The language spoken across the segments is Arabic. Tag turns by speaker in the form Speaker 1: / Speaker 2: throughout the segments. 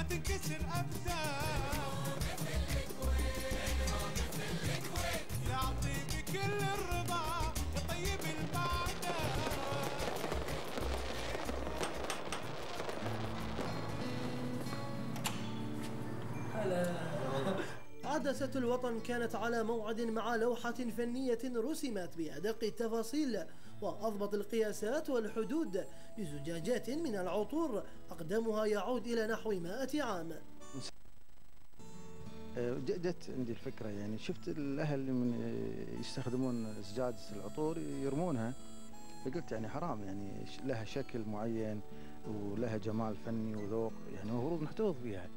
Speaker 1: ما تنكسر أبدا. يعطي بكل الرضا طيب المعنى.
Speaker 2: عدسة الوطن كانت على موعد مع لوحة فنية رسمت بأدق التفاصيل وأضبط القياسات والحدود بزجاجات من العطور أقدمها يعود إلى نحو 100 عام.
Speaker 3: جت عندي الفكرة، يعني شفت الأهل من يستخدمون زجاج العطور يرمونها، فقلت يعني حرام، يعني لها شكل معين ولها جمال فني وذوق، يعني المفروض نحتفظ بها.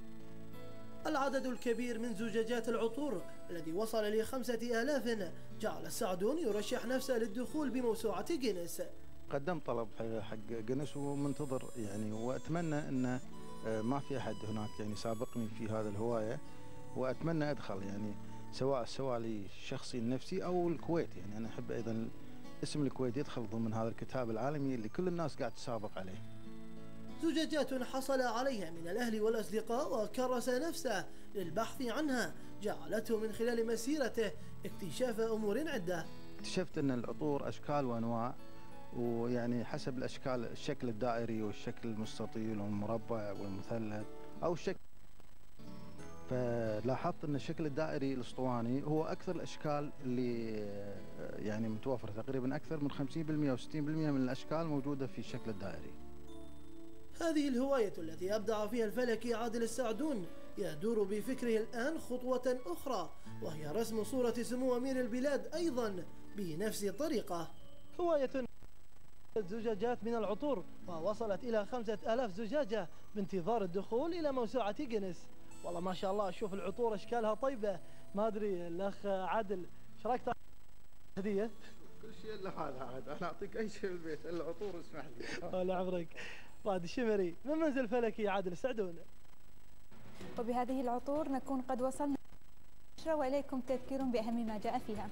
Speaker 2: العدد الكبير من زجاجات العطور الذي وصل ل 5000 جعل السعدون يرشح نفسه للدخول بموسوعة جينيس.
Speaker 3: قدمت طلب حق جينيس ومنتظر يعني، وأتمنى أن ما في أحد هناك يعني سابقني في هذا الهواية، وأتمنى أدخل يعني سواء لي شخصي النفسي أو الكويت. يعني أنا أحب أيضا اسم الكويت يدخل ضمن هذا الكتاب العالمي اللي كل الناس قاعد تسابق عليه.
Speaker 2: زجاجات حصل عليها من الأهل والأصدقاء وكرس نفسه للبحث عنها، جعلته من خلال مسيرته اكتشاف أمور عدة.
Speaker 3: اكتشفت أن العطور أشكال وأنواع، ويعني حسب الأشكال، الشكل الدائري والشكل المستطيل والمربع والمثلث أو الشكل. فلاحظت أن الشكل الدائري الأسطواني هو أكثر الأشكال اللي يعني متوفرة، تقريبا أكثر من 50% أو 60% من الأشكال موجودة في الشكل الدائري.
Speaker 2: هذه الهواية التي أبدع فيها الفلكي عادل السعدون يدور بفكره الآن خطوة أخرى، وهي رسم صورة سمو أمير البلاد أيضا بنفس الطريقة. هواية زجاجات من العطور ووصلت إلى 5000 زجاجة بانتظار الدخول إلى موسوعة جينيس. والله ما شاء الله، أشوف العطور أشكالها طيبة. ما أدري الأخ عادل إيش رأيك هدية؟
Speaker 3: كل شيء إلا هذا عاد، أنا أعطيك أي شيء في البيت إلا العطور اسمح لي.
Speaker 2: ولا عمرك. رائد الشمري من منزل فلكي عادل السعدون.
Speaker 4: وبهذه العطور نكون قد وصلنا وإليكم تذكير بأهم ما جاء فيها.